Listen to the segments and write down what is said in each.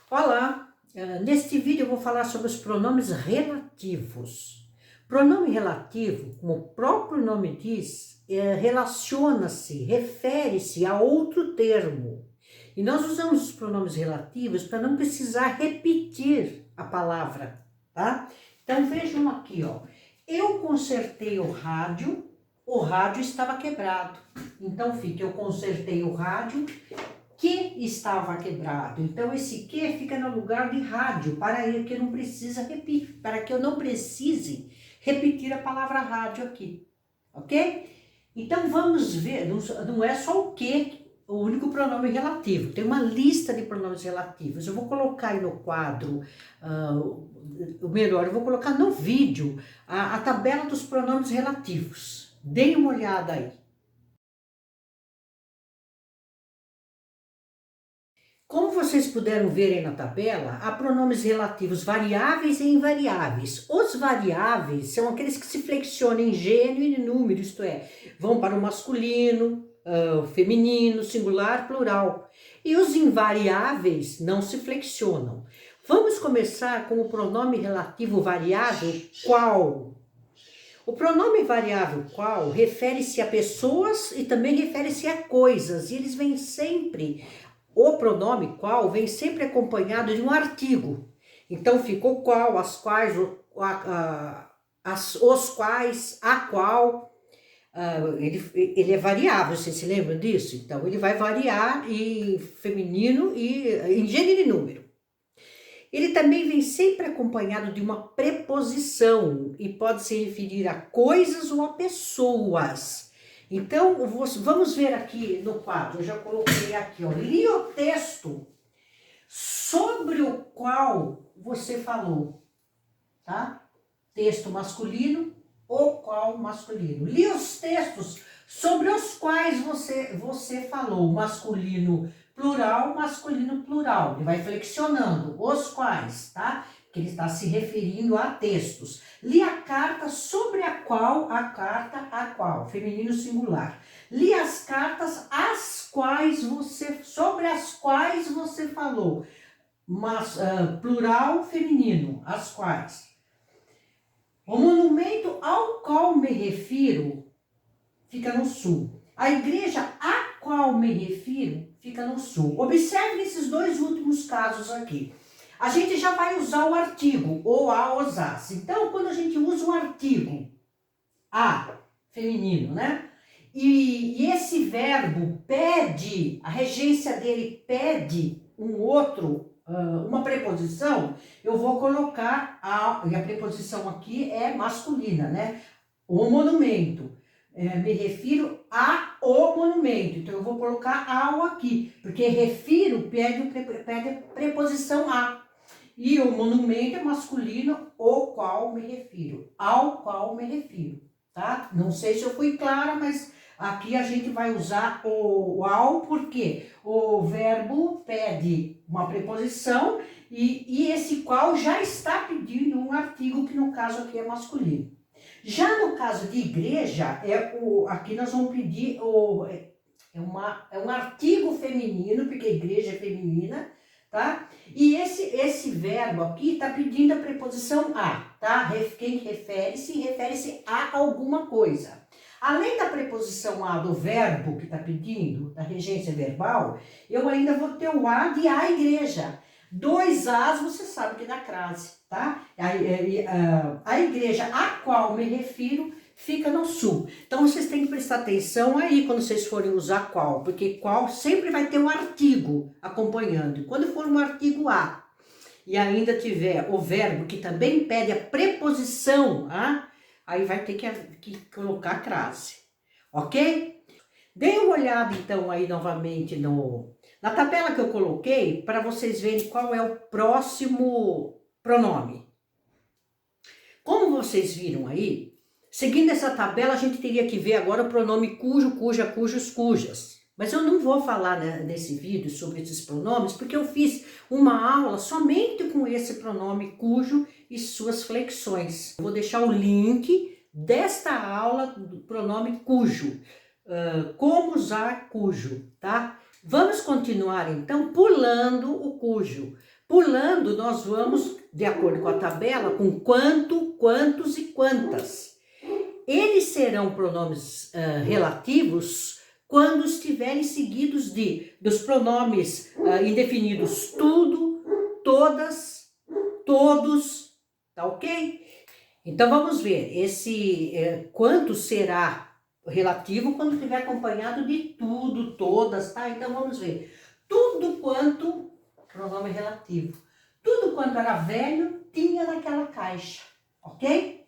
Olá, neste vídeo eu vou falar sobre os pronomes relativos. Pronome relativo, como o próprio nome diz, relaciona-se, refere-se a outro termo. E nós usamos os pronomes relativos para não precisar repetir a palavra, tá? Então vejam aqui, ó. Eu consertei o rádio estava quebrado. Então fica, eu consertei o rádio que estava quebrado. Então esse que fica no lugar de rádio, para que eu não precisa repetir, para que eu não precise repetir a palavra rádio aqui, ok? Então vamos ver, não é só o que, o único pronome relativo, tem uma lista de pronomes relativos. Eu vou colocar aí no quadro, o melhor, eu vou colocar no vídeo a tabela dos pronomes relativos. Deem uma olhada aí. Como vocês puderam ver aí na tabela, há pronomes relativos variáveis e invariáveis. Os variáveis são aqueles que se flexionam em gênero e número, isto é, vão para o masculino, feminino, singular, plural. E os invariáveis não se flexionam. Vamos começar com o pronome relativo variável qual. O pronome variável qual refere-se a pessoas e também refere-se a coisas, e eles vêm sempre. O pronome qual vem sempre acompanhado de um artigo. Então ficou qual, as quais, os quais, a qual. Ele é variável, vocês se lembram disso? Então ele vai variar em feminino e em gênero e número. Ele também vem sempre acompanhado de uma preposição e pode se referir a coisas ou a pessoas. Então, vamos ver aqui no quadro, eu já coloquei aqui, ó, li o texto sobre o qual você falou, tá? Texto masculino, o qual masculino. Li os textos sobre os quais você falou, masculino plural, masculino plural. Ele vai flexionando, os quais, tá? Que ele está se referindo a textos. Li a carta sobre a carta a qual, feminino singular. Li as cartas sobre as quais você falou, mas plural feminino, as quais. O monumento ao qual me refiro fica no sul. A igreja a qual me refiro fica no sul. Observe nesses dois últimos casos aqui. A gente já vai usar o artigo, ou a, os, as. Então, quando a gente usa um artigo, a, feminino, né? E esse verbo pede, a regência dele pede uma preposição, eu vou colocar e a preposição aqui é masculina, né? O monumento. Me refiro ao monumento, então eu vou colocar ao aqui, porque refiro pede preposição a. E o monumento é masculino, o qual me refiro, ao qual me refiro, tá? Não sei se eu fui clara, mas aqui a gente vai usar o ao, porque o verbo pede uma preposição e esse qual já está pedindo um artigo, que no caso aqui é masculino. Já no caso de igreja, aqui nós vamos pedir é um artigo feminino, porque a igreja é feminina, tá? E esse verbo aqui está pedindo a preposição a, tá? Quem refere-se a alguma coisa. Além da preposição a do verbo que está pedindo, da regência verbal, eu ainda vou ter o a de a igreja. Dois as você sabe que dá crase, tá? A igreja a qual me refiro fica no sul. Então vocês têm que prestar atenção aí quando vocês forem usar qual, porque qual sempre vai ter um artigo acompanhando. E quando for um artigo a e ainda tiver o verbo que também pede a preposição a, aí vai ter que colocar a crase, ok? Dê uma olhada então aí novamente na tabela que eu coloquei para vocês verem qual é o próximo pronome. Como vocês viram aí, seguindo essa tabela, a gente teria que ver agora o pronome cujo, cuja, cujos, cujas. Mas eu não vou falar nesse vídeo sobre esses pronomes, porque eu fiz uma aula somente com esse pronome cujo e suas flexões. Eu vou deixar o link desta aula do pronome cujo. Como usar cujo, tá? Vamos continuar então pulando o cujo. Pulando, nós vamos, de acordo com a tabela, com quanto, quantos e quantas. Eles serão pronomes relativos quando estiverem seguidos dos pronomes indefinidos tudo, todas, todos, tá ok? Então vamos ver, esse quanto será relativo quando estiver acompanhado de tudo, todas, tá? Então vamos ver. Tudo quanto, pronome relativo. Tudo quanto era velho, tinha naquela caixa, ok?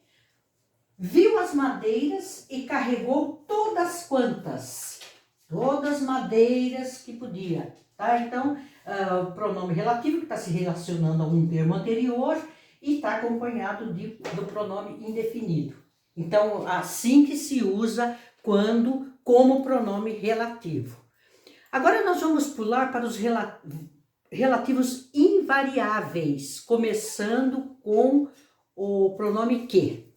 Viu as madeiras e carregou todas quantas? Todas as madeiras que podia, tá? Então, o pronome relativo que está se relacionando a um termo anterior e está acompanhado do pronome indefinido. Então, assim que se usa quando como pronome relativo. Agora nós vamos pular para os relativos invariáveis, começando com o pronome que.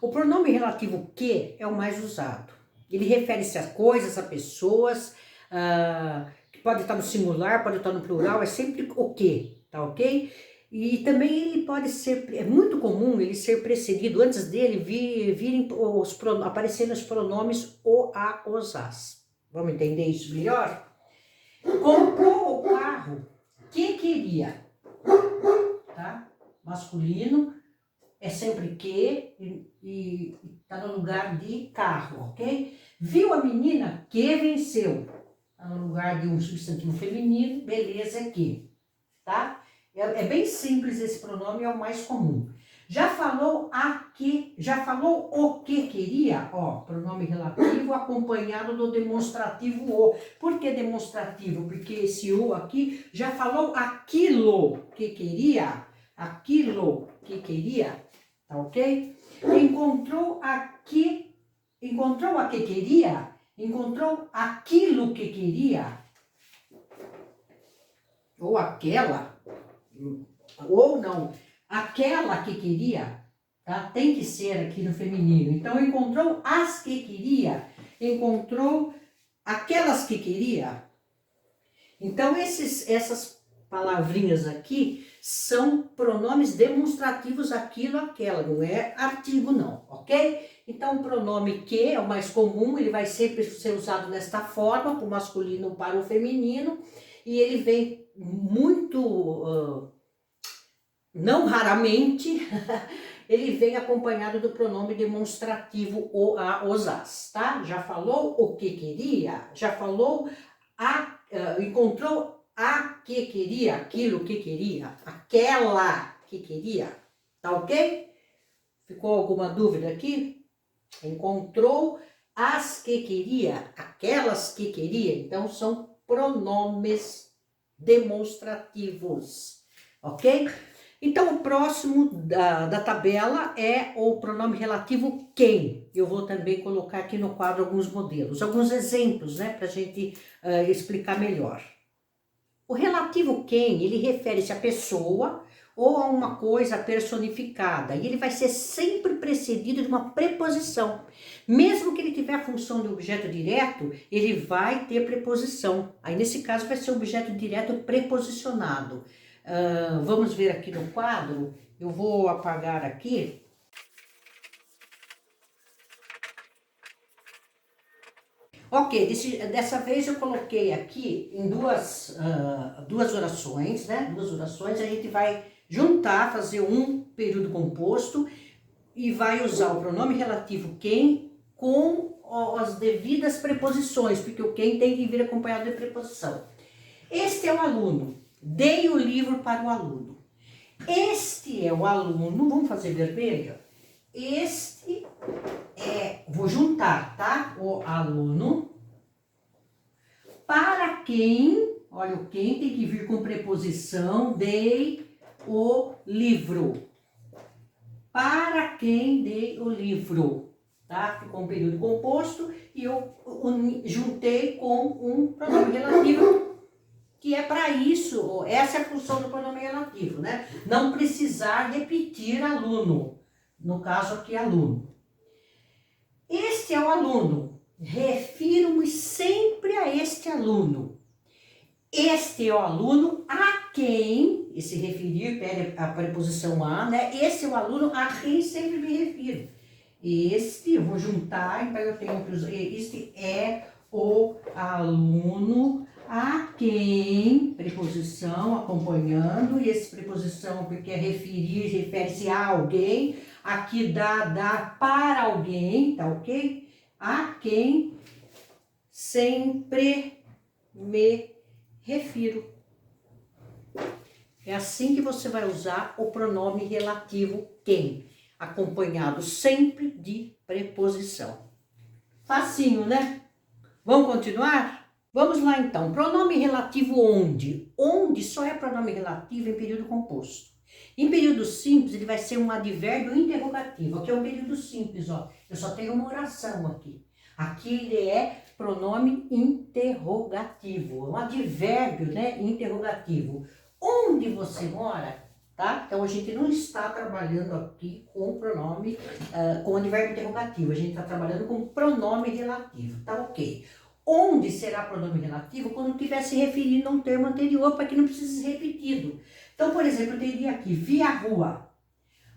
O pronome relativo que é o mais usado. Ele refere-se a coisas, a pessoas, que pode estar no singular, pode estar no plural, é sempre o que, tá ok? E também ele pode ser, é muito comum ele ser precedido, antes dele aparecerem os pronomes o, a, os, as. Vamos entender isso melhor? Comprou o carro que queria, tá? Masculino é sempre que e tá no lugar de carro, ok? Viu a menina que venceu, tá no lugar de um substantivo feminino, beleza, é que, tá? É bem simples esse pronome, é o mais comum. Já falou o que queria? Ó, pronome relativo acompanhado do demonstrativo o. Por que demonstrativo? Porque esse o aqui já falou aquilo que queria, tá ok? Encontrou a que queria, encontrou aquilo que queria, ou aquela, ou não, aquela que queria, tá? Tem que ser aqui no feminino. Então, encontrou as que queria, encontrou aquelas que queria. Então, essas palavrinhas aqui são pronomes demonstrativos aquilo, aquela, não é artigo não, ok? Então, o pronome que é o mais comum, ele vai sempre ser usado desta forma, para o masculino para o feminino, e ele vem muito, não raramente, ele vem acompanhado do pronome demonstrativo o, a, os, as, tá? Já falou o que queria, já falou encontrou a que queria, aquilo que queria, aquela que queria, tá ok? Ficou alguma dúvida aqui? Encontrou as que queria, aquelas que queria, então são pronomes demonstrativos, ok? Então o próximo da tabela é o pronome relativo quem. Eu vou também colocar aqui no quadro alguns modelos, alguns exemplos, né, para a gente explicar melhor. O relativo quem, ele refere-se a pessoa ou a uma coisa personificada, e ele vai ser sempre precedido de uma preposição. Mesmo que ele tiver a função de objeto direto, ele vai ter preposição. Aí nesse caso vai ser objeto direto preposicionado. Vamos ver aqui no quadro, eu vou apagar aqui. Ok, dessa vez eu coloquei aqui em duas orações, né? Duas orações, a gente vai juntar, fazer um período composto e vai usar o pronome relativo quem com as devidas preposições, porque o quem tem que vir acompanhado de preposição. Este é o aluno, dei o livro para o aluno. Este é o aluno, vamos fazer vermelho? Este vou juntar, tá? O aluno, para quem, olha, o quem tem que vir com preposição, dei o livro. Para quem dei o livro, tá? Ficou um período composto e eu juntei com um pronome relativo, que é para isso, essa é a função do pronome relativo, né? Não precisar repetir aluno, no caso aqui aluno. Este é o aluno, refiro-me sempre a este aluno. Este é o aluno a quem, esse referir, pede a preposição a, né? Esse é o aluno a quem sempre me refiro. Este, eu vou juntar, então eu tenho este é o aluno a quem, preposição, acompanhando, e esse preposição, porque é referir, refere-se a alguém, aqui dá para alguém, tá ok? A quem sempre me refiro. É assim que você vai usar o pronome relativo quem, acompanhado sempre de preposição. Facinho, né? Vamos continuar? Vamos lá então. Pronome relativo onde? Onde só é pronome relativo em período composto. Em período simples, ele vai ser um advérbio interrogativo. Aqui é um período simples, ó. Eu só tenho uma oração aqui. Aqui ele é pronome interrogativo, um advérbio, né, interrogativo. Onde você mora, tá? Então a gente não está trabalhando aqui com pronome, com advérbio interrogativo, a gente está trabalhando com pronome relativo, tá ok? Onde será pronome relativo? Quando estiver se referindo a um termo anterior, para que não precise ser repetido. Então, por exemplo, eu teria aqui, vi a rua,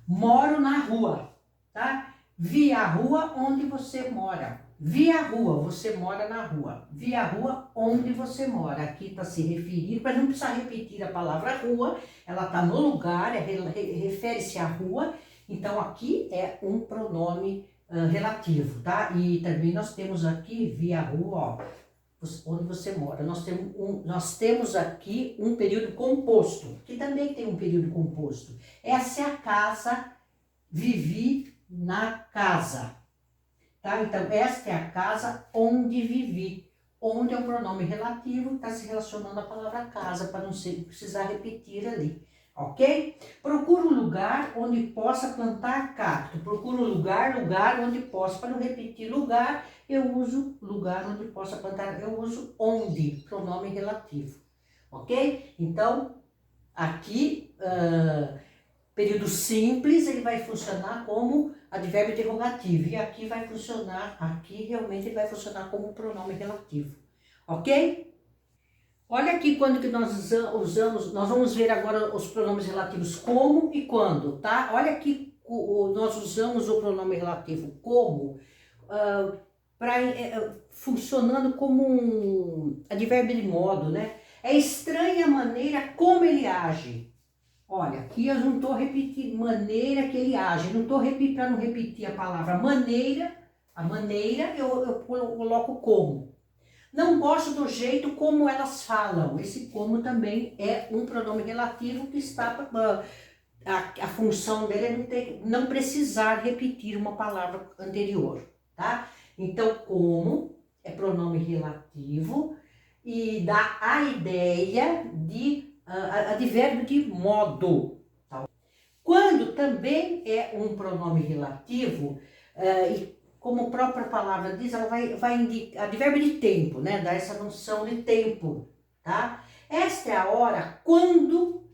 moro na rua, tá? Vi a rua onde você mora. Vi a rua, você mora na rua. Vi a rua onde você mora. Aqui está se referindo, mas não precisa repetir a palavra rua, ela está no lugar, refere-se à rua, então aqui é um pronome relativo, tá? E também nós temos aqui, vi a rua, ó, onde você mora. Nós temos aqui um período composto, que também tem um período composto. Essa é a casa, vivi na casa. Tá? Então, esta é a casa onde vivi. Onde é um pronome relativo, está se relacionando à palavra casa, para não precisar repetir ali. Ok? Procura um lugar onde possa plantar cacto. Procura um lugar onde possa. Para não repetir lugar, eu uso lugar onde possa plantar. Eu uso onde, pronome relativo. Ok? Então, aqui, período simples, ele vai funcionar como advérbio interrogativo. E aqui vai funcionar, aqui realmente ele vai funcionar como pronome relativo. Ok? Olha aqui quando que nós usamos, nós vamos ver agora os pronomes relativos como e quando, tá? Olha aqui, nós usamos o pronome relativo como, funcionando como um advérbio de modo, né? É estranha a maneira como ele age. Olha, aqui eu não estou repetindo maneira que ele age, não estou repetindo, para não repetir a palavra maneira, a maneira eu coloco como. Não gosto do jeito como elas falam, esse como também é um pronome relativo que está, a função dele é não precisar repetir uma palavra anterior, tá? Então, como é pronome relativo e dá a ideia de advérbio de modo. Tá? Quando também é um pronome relativo, e como a própria palavra diz, ela vai indicar advérbio de tempo, né? Dá essa noção de tempo, tá? Esta é a hora quando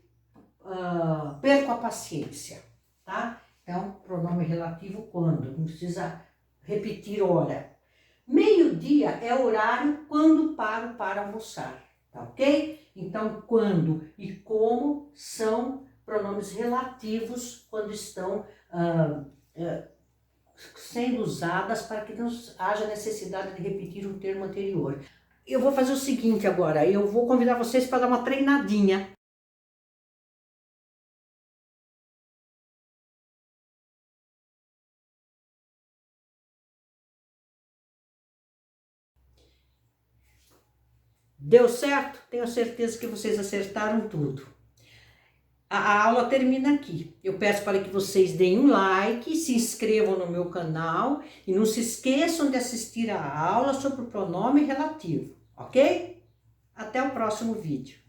perco a paciência, tá? Então, pronome relativo quando, não precisa repetir hora. Meio-dia é o horário quando paro para almoçar, tá ok? Então, quando e como são pronomes relativos quando estão sendo usadas para que não haja necessidade de repetir o termo anterior. Eu vou fazer o seguinte agora, eu vou convidar vocês para dar uma treinadinha. Deu certo? Tenho certeza que vocês acertaram tudo. A aula termina aqui. Eu peço para que vocês deem um like, se inscrevam no meu canal e não se esqueçam de assistir a aula sobre o pronome relativo, ok? Até o próximo vídeo.